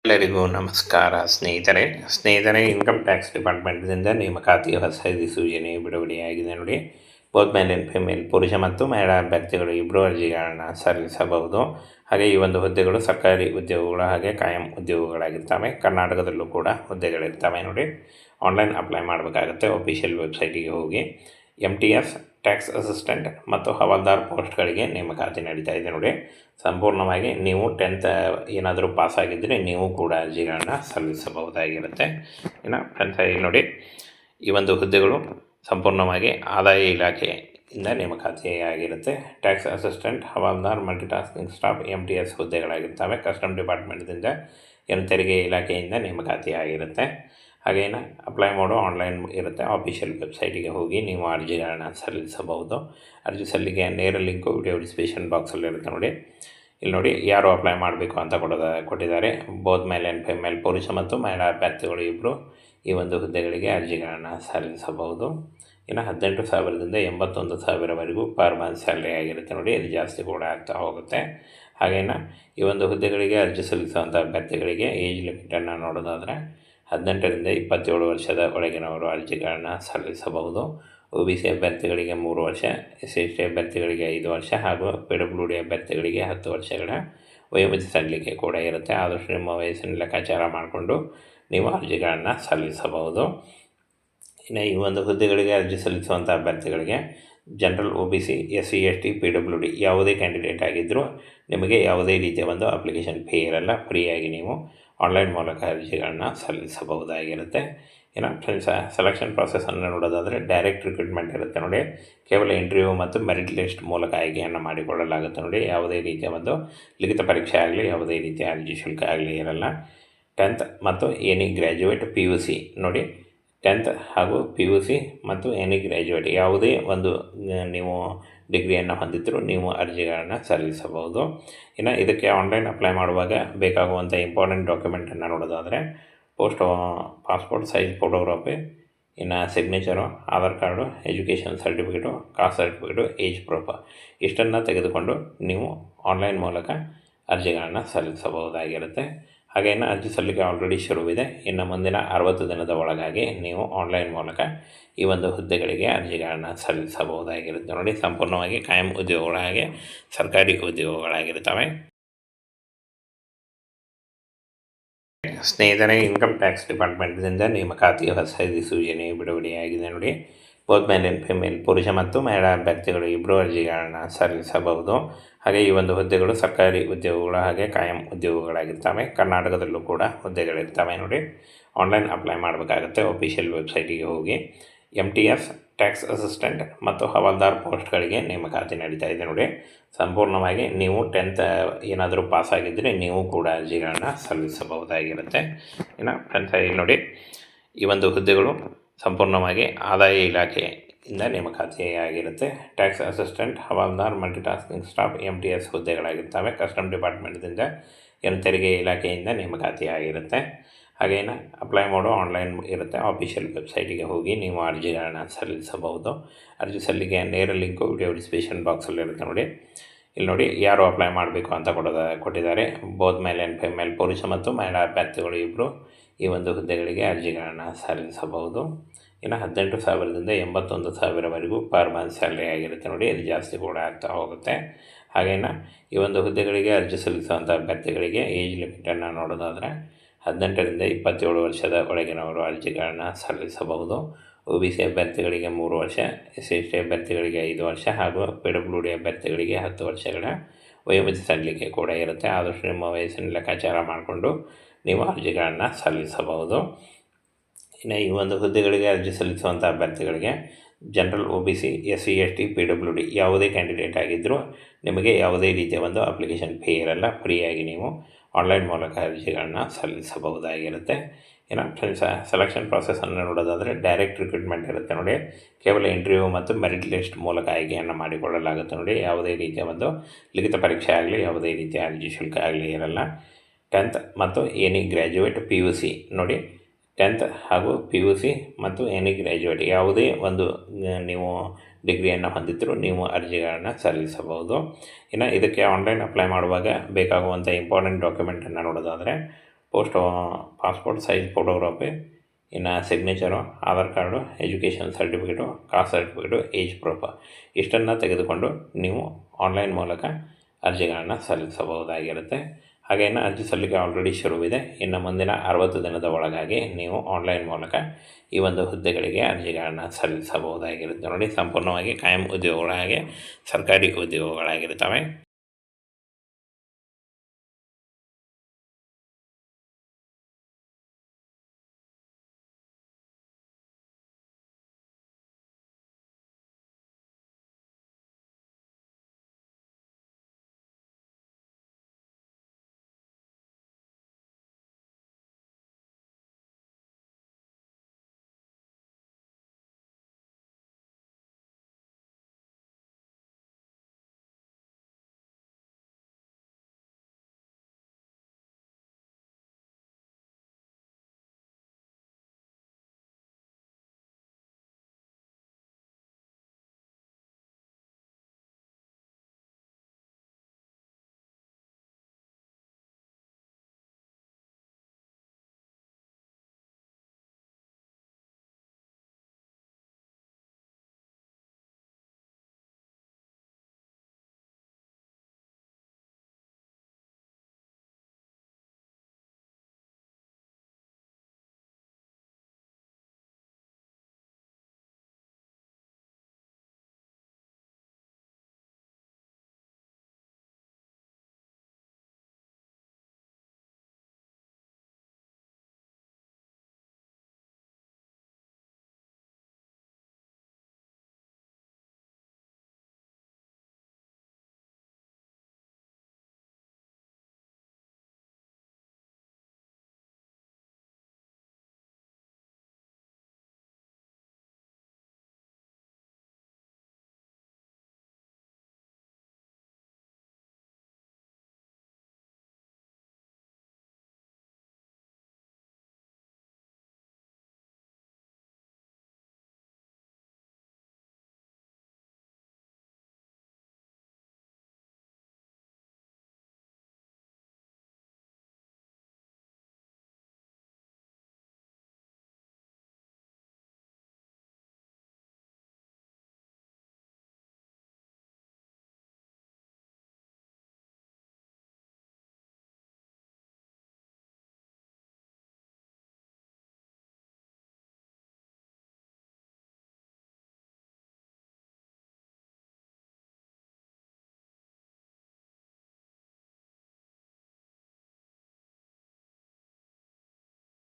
ಎಲ್ಲರಿಗೂ ನಮಸ್ಕಾರ ಸ್ನೇಹಿತರೆ ಇನ್ಕಮ್ ಟ್ಯಾಕ್ಸ್ ಡಿಪಾರ್ಟ್ಮೆಂಟ್ದಿಂದ ನೇಮಕಾತಿಯ ಹೊಸ ಅಧಿಸೂಚನೆ ಬಿಡುಗಡೆಯಾಗಿದೆ ನೋಡಿ. ಬೋತ್ ಮೇಲ್ ಆ್ಯಂಡ್ ಫಿಮೇಲ್ ಪುರುಷ ಮತ್ತು ಮಹಿಳಾ ಅಭ್ಯರ್ಥಿಗಳು ಇಬ್ಬರು ಅರ್ಜಿಗಳನ್ನು ಸಲ್ಲಿಸಬಹುದು. ಹಾಗೆ ಈ ಒಂದು ಹುದ್ದೆಗಳು ಸರ್ಕಾರಿ ಉದ್ಯೋಗಗಳು ಹಾಗೆ ಕಾಯಂ ಉದ್ಯೋಗಗಳಾಗಿರ್ತವೆ. ಕರ್ನಾಟಕದಲ್ಲೂ ಕೂಡ ಹುದ್ದೆಗಳಿರ್ತವೆ ನೋಡಿ. ಆನ್ಲೈನ್ ಅಪ್ಲೈ ಮಾಡಬೇಕಾಗುತ್ತೆ. ಆಫಿಷಿಯಲ್ ವೆಬ್ಸೈಟಿಗೆ ಹೋಗಿ MTS ಟ್ಯಾಕ್ಸ್ ಅಸಿಸ್ಟೆಂಟ್ ಮತ್ತು ಹವಾಲ್ದಾರ್ ಪೋಸ್ಟ್ಗಳಿಗೆ ನೇಮಕಾತಿ ನಡೀತಾ ಇದೆ ನೋಡಿ. ಸಂಪೂರ್ಣವಾಗಿ ನೀವು 10th ಏನಾದರೂ ಪಾಸಾಗಿದ್ದರೆ ನೀವು ಕೂಡ ಅರ್ಜಿಗಳನ್ನು ಸಲ್ಲಿಸಬಹುದಾಗಿರುತ್ತೆ. ಇನ್ನು ಫ್ರೆಂಡ್ಸ್ ಇಲ್ಲಿ ನೋಡಿ, ಈ ಒಂದು ಹುದ್ದೆಗಳು ಸಂಪೂರ್ಣವಾಗಿ ಆದಾಯ ಇಲಾಖೆಯಿಂದ ನೇಮಕಾತಿಯಾಗಿರುತ್ತೆ. ಟ್ಯಾಕ್ಸ್ ಅಸಿಸ್ಟೆಂಟ್, ಹವಾಲ್ದಾರ್, ಮಲ್ಟಿಟಾಸ್ಕಿಂಗ್ ಸ್ಟಾಫ್ MTS ಹುದ್ದೆಗಳಾಗಿರ್ತವೆ. ಕಸ್ಟಮ್ ಡಿಪಾರ್ಟ್ಮೆಂಟ್ದಿಂದ ತೆರಿಗೆ ಇಲಾಖೆಯಿಂದ ನೇಮಕಾತಿಯಾಗಿರುತ್ತೆ. ಹಾಗೇನು ಅಪ್ಲೈ ಮಾಡೋ ಆನ್ಲೈನ್ ಇರುತ್ತೆ. ಆಫಿಷಿಯಲ್ ವೆಬ್ಸೈಟಿಗೆ ಹೋಗಿ ನೀವು ಅರ್ಜಿಗಳನ್ನು ಸಲ್ಲಿಸಬಹುದು. ಅರ್ಜಿ ಸಲ್ಲಿಕೆ ನೇರ ಲಿಂಕು ವಿಡಿಯೋ ಡಿಸ್ಕ್ರಿಪ್ಷನ್ ಬಾಕ್ಸಲ್ಲಿರುತ್ತೆ ನೋಡಿ. ಇಲ್ಲಿ ನೋಡಿ, ಯಾರು ಅಪ್ಲೈ ಮಾಡಬೇಕು ಅಂತ ಕೊಟ್ಟಿದ್ದಾರೆ. ಬೋತ್ ಮೇಲ್ ಆ್ಯಂಡ್ ಫಿಮೇಲ್ ಪುರುಷ ಮತ್ತು ಮಹಿಳಾ ಅಭ್ಯರ್ಥಿಗಳು ಇಬ್ಬರು ಈ ಒಂದು ಹುದ್ದೆಗಳಿಗೆ ಅರ್ಜಿಗಳನ್ನು ಸಲ್ಲಿಸಬಹುದು. ಇನ್ನು 18,000ದಿಂದ 81,000ವರೆಗೂ ಪರ್ ಮಂತ್ ಸ್ಯಾಲ್ರಿ ಆಗಿರುತ್ತೆ ನೋಡಿ. ಇದು ಜಾಸ್ತಿ ಕೂಡ ಆಗ್ತಾ ಹೋಗುತ್ತೆ. ಹಾಗೇನು ಈ ಒಂದು ಹುದ್ದೆಗಳಿಗೆ ಅರ್ಜಿ ಸಲ್ಲಿಸುವಂಥ ಅಭ್ಯರ್ಥಿಗಳಿಗೆ ಏಜ್ ಲಿಮಿಟನ್ನು ನೋಡೋದಾದರೆ 18ರಿಂದ 27 ವರ್ಷದ ಒಳಗಿನವರು ಅರ್ಜಿಗಳನ್ನು ಸಲ್ಲಿಸಬಹುದು. OBC ಅಭ್ಯರ್ಥಿಗಳಿಗೆ 3 ವರ್ಷ, SC/ST ಅಭ್ಯರ್ಥಿಗಳಿಗೆ 5 ವರ್ಷ ಹಾಗೂ PWD ಅಭ್ಯರ್ಥಿಗಳಿಗೆ 10 ವರ್ಷಗಳ ವಯೋಮಿತಿ ಸಲ್ಲಿಕೆ ಕೂಡ ಇರುತ್ತೆ. ಆದಷ್ಟು ನಿಮ್ಮ ವಯಸ್ಸಿನ ಲೆಕ್ಕಾಚಾರ ಮಾಡಿಕೊಂಡು ನೀವು ಅರ್ಜಿಗಳನ್ನು ಸಲ್ಲಿಸಬಹುದು. ಇನ್ನು ಈ ಒಂದು ಹುದ್ದೆಗಳಿಗೆ ಅರ್ಜಿ ಸಲ್ಲಿಸುವಂಥ ಅಭ್ಯರ್ಥಿಗಳಿಗೆ ಜನರಲ್, OBC, SC/ST, PWD ಯಾವುದೇ ಕ್ಯಾಂಡಿಡೇಟ್ ಆಗಿದ್ದರೂ ನಿಮಗೆ ಯಾವುದೇ ರೀತಿಯ ಒಂದು ಅಪ್ಲಿಕೇಶನ್ ಫೀ ಇರಲ್ಲ. ಫ್ರೀಯಾಗಿ ನೀವು ಆನ್ಲೈನ್ ಮೂಲಕ ಅರ್ಜಿಗಳನ್ನು ಸಲ್ಲಿಸಬಹುದಾಗಿರುತ್ತೆ. ಇನ್ನು ಫ್ರೆಂಡ್ಸ್, ಸೆಲೆಕ್ಷನ್ ಪ್ರಾಸೆಸನ್ನು ನೋಡೋದಾದರೆ ಡೈರೆಕ್ಟ್ ರಿಕ್ರೂಟ್ಮೆಂಟ್ ಇರುತ್ತೆ ನೋಡಿ. ಕೇವಲ ಇಂಟರ್ವ್ಯೂ ಮತ್ತು ಮೆರಿಟ್ ಲಿಸ್ಟ್ ಮೂಲಕ ಆಯ್ಕೆಯನ್ನು ಮಾಡಿಕೊಳ್ಳಲಾಗುತ್ತೆ ನೋಡಿ. ಯಾವುದೇ ರೀತಿಯ ಒಂದು ಲಿಖಿತ ಪರೀಕ್ಷೆ ಆಗಲಿ, ಯಾವುದೇ ರೀತಿಯ ಅರ್ಜಿ ಶುಲ್ಕ ಆಗಲಿ ಇರಲ್ಲ. 10th ಮತ್ತು ಎನಿ ಗ್ರ್ಯಾಜುಯೇಟ್ PUC ನೋಡಿ. 10th ಹಾಗೂ PUC ಮತ್ತು ಎನಿ ಗ್ರ್ಯಾಜುಯೇಟ್ ಯಾವುದೇ ಒಂದು ನೀವು ಡಿಗ್ರಿಯನ್ನು ಹೊಂದಿದ್ದರೂ ನೀವು ಅರ್ಜಿಗಳನ್ನು ಸಲ್ಲಿಸಬಹುದು. ಇನ್ನು ಇದಕ್ಕೆ ಆನ್ಲೈನ್ ಅಪ್ಲೈ ಮಾಡುವಾಗ ಬೇಕಾಗುವಂಥ ಇಂಪಾರ್ಟೆಂಟ್ ಡಾಕ್ಯುಮೆಂಟನ್ನು ನೋಡೋದಾದರೆ ಪಾಸ್ಪೋರ್ಟ್ ಸೈಜ್ ಫೋಟೋಗ್ರಾಫಿ, ಇನ್ನು signature, Aadhaar card, education certificate, cost certificate, age proof ಇಷ್ಟನ್ನು ತೆಗೆದುಕೊಂಡು ನೀವು ಆನ್ಲೈನ್ ಮೂಲಕ ಅರ್ಜಿಗಳನ್ನು ಸಲ್ಲಿಸಬಹುದಾಗಿರುತ್ತೆ. ಹಾಗೇನು ಅರ್ಜಿ ಸಲ್ಲಿಕೆ ಆಲ್ರೆಡಿ ಶುರುವಿದೆ. ಇನ್ನು ಮುಂದಿನ 60 ದಿನದ ಒಳಗಾಗಿ ನೀವು ಆನ್ಲೈನ್ ಮೂಲಕ ಈ ಒಂದು ಹುದ್ದೆಗಳಿಗೆ ಅರ್ಜಿಗಳನ್ನು ಸಲ್ಲಿಸಬಹುದಾಗಿರುತ್ತೆ ನೋಡಿ. ಸಂಪೂರ್ಣವಾಗಿ ಕಾಯಂ ಉದ್ಯೋಗಗಳ ಹಾಗೆ ಸರ್ಕಾರಿ ಉದ್ಯೋಗಗಳಾಗಿರ್ತವೆ. ಸ್ನೇಹಿತರೆ, ಇನ್ಕಮ್ ಟ್ಯಾಕ್ಸ್ ಡಿಪಾರ್ಟ್ಮೆಂಟ್ದಿಂದ ನೇಮಕಾತಿಯ ಹೊಸ ಅಧಿಸೂಚನೆ ಬಿಡುಗಡೆಯಾಗಿದೆ ನೋಡಿ. ಬೋತ್ ಮೇಲ್ ಆ್ಯಂಡ್ ಫಿಮೇಲ್ ಪುರುಷ ಮತ್ತು ಮಹಿಳಾ ಅಭ್ಯರ್ಥಿಗಳು ಇಬ್ಬರು ಅರ್ಜಿಗಳನ್ನು ಸಲ್ಲಿಸಬಹುದು. ಹಾಗೆ ಈ ಒಂದು ಹುದ್ದೆಗಳು ಸರ್ಕಾರಿ ಉದ್ಯೋಗಗಳು ಹಾಗೆ ಕಾಯಂ ಉದ್ಯೋಗಗಳಾಗಿರ್ತವೆ. ಕರ್ನಾಟಕದಲ್ಲೂ ಕೂಡ ಹುದ್ದೆಗಳಿರ್ತವೆ ನೋಡಿ. ಆನ್ಲೈನ್ ಅಪ್ಲೈ ಮಾಡಬೇಕಾಗುತ್ತೆ. ಆಫಿಷಿಯಲ್ ವೆಬ್ಸೈಟಿಗೆ ಹೋಗಿ MTS ಟ್ಯಾಕ್ಸ್ ಅಸಿಸ್ಟೆಂಟ್ ಮತ್ತು ಹವಾಲ್ದಾರ್ ಪೋಸ್ಟ್ಗಳಿಗೆ ನೇಮಕಾತಿ ನಡೀತಾ ಇದೆ ನೋಡಿ. ಸಂಪೂರ್ಣವಾಗಿ ನೀವು 10th ಏನಾದರೂ ಪಾಸಾಗಿದ್ದರೆ ನೀವು ಕೂಡ ಅರ್ಜಿಗಳನ್ನು ಸಲ್ಲಿಸಬಹುದಾಗಿರುತ್ತೆ. ಇನ್ನು ಫ್ರೆಂಡ್ಸ್, ಇಲ್ಲಿ ನೋಡಿ, ಈ ಒಂದು ಹುದ್ದೆಗಳು ಸಂಪೂರ್ಣವಾಗಿ ಆದಾಯ ಇಲಾಖೆಯಿಂದ ನೇಮಕಾತಿಯಾಗಿರುತ್ತೆ. ಟ್ಯಾಕ್ಸ್ ಅಸಿಸ್ಟೆಂಟ್, ಹವಾಲ್ದಾರ್, ಮಲ್ಟಿಟಾಸ್ಕಿಂಗ್ ಸ್ಟಾಫ್ MTS ಹುದ್ದೆಗಳಾಗಿರ್ತವೆ. ಕಸ್ಟಮ್ ಡಿಪಾರ್ಟ್ಮೆಂಟ್ದಿಂದ ತೆರಿಗೆ ಇಲಾಖೆಯಿಂದ ನೇಮಕಾತಿಯಾಗಿರುತ್ತೆ. ಹಾಗೇನು ಅಪ್ಲೈ ಮಾಡೋ ಆನ್ಲೈನ್ ಇರುತ್ತೆ. ಆಫಿಷಿಯಲ್ ವೆಬ್ಸೈಟಿಗೆ ಹೋಗಿ ನೀವು ಅರ್ಜಿಗಳನ್ನು ಸಲ್ಲಿಸಬಹುದು. ಅರ್ಜಿ ಸಲ್ಲಿಕೆ ನೇರ ಲಿಂಕು ವಿಡಿಯೋ ಡಿಸ್ಕ್ರಿಪ್ಷನ್ ಬಾಕ್ಸಲ್ಲಿರುತ್ತೆ ನೋಡಿ. ಇಲ್ಲಿ ನೋಡಿ, ಯಾರು ಅಪ್ಲೈ ಮಾಡಬೇಕು ಅಂತ ಕೊಟ್ಟಿದ್ದಾರೆ. ಬೋತ್ ಮೇಲ್ ಆ್ಯಂಡ್ ಫಿಮೇಲ್ ಪುರುಷ ಮತ್ತು ಮಹಿಳಾ ಅಭ್ಯರ್ಥಿಗಳು ಇಬ್ಬರು ಈ ಒಂದು ಹುದ್ದೆಗಳಿಗೆ ಅರ್ಜಿಗಳನ್ನು ಸಲ್ಲಿಸಬಹುದು. ಇನ್ನು 18,000ದಿಂದ 81,000ವರೆಗೂ ಪರ್ ಮಂತ್ ಸ್ಯಾಲ್ರಿ ಆಗಿರುತ್ತೆ ನೋಡಿ. ಇದು ಜಾಸ್ತಿ ಕೂಡ ಆಗ್ತಾ ಹೋಗುತ್ತೆ. ಹಾಗೇನು ಈ ಒಂದು ಹುದ್ದೆಗಳಿಗೆ ಅರ್ಜಿ ಸಲ್ಲಿಸುವಂಥ ಅಭ್ಯರ್ಥಿಗಳಿಗೆ ಏಜ್ ಲಿಮಿಟನ್ನು ನೋಡೋದಾದರೆ 18ರಿಂದ 27 ವರ್ಷದ ಒಳಗಿನವರು ಅರ್ಜಿಗಳನ್ನು ಸಲ್ಲಿಸಬಹುದು. OBC ಅಭ್ಯರ್ಥಿಗಳಿಗೆ 3 ವರ್ಷ, SC/ST ಅಭ್ಯರ್ಥಿಗಳಿಗೆ 5 ವರ್ಷ ಹಾಗೂ PWD ಅಭ್ಯರ್ಥಿಗಳಿಗೆ 10 ವರ್ಷಗಳ ವಯೋಮಿತಿ ಸಲ್ಲಿಕೆ ಕೂಡ ಇರುತ್ತೆ. ಆದಷ್ಟು ನಿಮ್ಮ ವಯಸ್ಸಿನ ಲೆಕ್ಕಾಚಾರ ಮಾಡಿಕೊಂಡು ನೀವು ಅರ್ಜಿಗಳನ್ನು ಸಲ್ಲಿಸಬಹುದು. ಇನ್ನು ಈ ಒಂದು ಹುದ್ದೆಗಳಿಗೆ ಅರ್ಜಿ ಸಲ್ಲಿಸುವಂಥ ಅಭ್ಯರ್ಥಿಗಳಿಗೆ ಜನರಲ್, OBC, SC/ST, PWD ಯಾವುದೇ ಕ್ಯಾಂಡಿಡೇಟ್ ಆಗಿದ್ದರೂ ನಿಮಗೆ ಯಾವುದೇ ರೀತಿಯ ಒಂದು ಅಪ್ಲಿಕೇಶನ್ ಫೀ ಇರಲ್ಲ. ಫ್ರೀಯಾಗಿ ನೀವು ಆನ್ಲೈನ್ ಮೂಲಕ ಅರ್ಜಿಗಳನ್ನು ಸಲ್ಲಿಸಬಹುದಾಗಿರುತ್ತೆ. ಇನ್ನು ಫ್ರೆಂಡ್ಸ್, ಸೆಲೆಕ್ಷನ್ ಪ್ರಾಸೆಸನ್ನು ನೋಡೋದಾದರೆ ಡೈರೆಕ್ಟ್ ರಿಕ್ರೂಟ್ಮೆಂಟ್ ಇರುತ್ತೆ ನೋಡಿ. ಕೇವಲ ಇಂಟರ್ವ್ಯೂ ಮತ್ತು ಮೆರಿಟ್ ಲಿಸ್ಟ್ ಮೂಲಕ ಆಯ್ಕೆಯನ್ನು ಮಾಡಿಕೊಳ್ಳಲಾಗುತ್ತೆ ನೋಡಿ. ಯಾವುದೇ ರೀತಿಯ ಒಂದು ಲಿಖಿತ ಪರೀಕ್ಷೆ ಆಗಲಿ, ಯಾವುದೇ ರೀತಿಯ ಅರ್ಜಿ ಶುಲ್ಕ ಆಗಲಿ ಇರಲ್ಲ. 10th ಮತ್ತು ಎನಿ ಗ್ರ್ಯಾಜುಯೇಟ್ PUC ನೋಡಿ. 10th ಹಾಗೂ PUC ಮತ್ತು ಎನಿ ಗ್ರ್ಯಾಜುಯೇಟ್ ಯಾವುದೇ ಒಂದು ನೀವು ಡಿಗ್ರಿಯನ್ನು ಹೊಂದಿದ್ದರೂ ನೀವು ಅರ್ಜಿಗಳನ್ನು ಸಲ್ಲಿಸಬಹುದು. ಇನ್ನು ಇದಕ್ಕೆ ಆನ್ಲೈನ್ ಅಪ್ಲೈ ಮಾಡುವಾಗ ಬೇಕಾಗುವಂಥ ಇಂಪಾರ್ಟೆಂಟ್ ಡಾಕ್ಯುಮೆಂಟನ್ನು ನೋಡೋದಾದರೆ ಪಾಸ್ಪೋರ್ಟ್ ಸೈಜ್ ಫೋಟೋಗ್ರಾಫಿ, ಇನ್ನು signature, Aadhaar card, education certificate, cost certificate, age proof ಇಷ್ಟನ್ನು ತೆಗೆದುಕೊಂಡು ನೀವು ಆನ್ಲೈನ್ ಮೂಲಕ ಅರ್ಜಿಗಳನ್ನು ಸಲ್ಲಿಸಬಹುದಾಗಿರುತ್ತೆ. ಹಾಗೇನು ಅರ್ಜಿ ಸಲ್ಲಿಕೆ ಆಲ್ರೆಡಿ ಶುರುವಿದೆ. ಇನ್ನು ಮುಂದಿನ 60 ದಿನದ ಒಳಗಾಗಿ ನೀವು ಆನ್ಲೈನ್ ಮೂಲಕ ಈ ಒಂದು ಹುದ್ದೆಗಳಿಗೆ ಅರ್ಜಿಗಳನ್ನು ಸಲ್ಲಿಸಬಹುದಾಗಿರುತ್ತೆ. ನೋಡಿ, ಸಂಪೂರ್ಣವಾಗಿ ಕಾಯಂ ಉದ್ಯೋಗಗಳಾಗಿ ಸರ್ಕಾರಿ ಉದ್ಯೋಗಗಳಾಗಿರ್ತವೆ.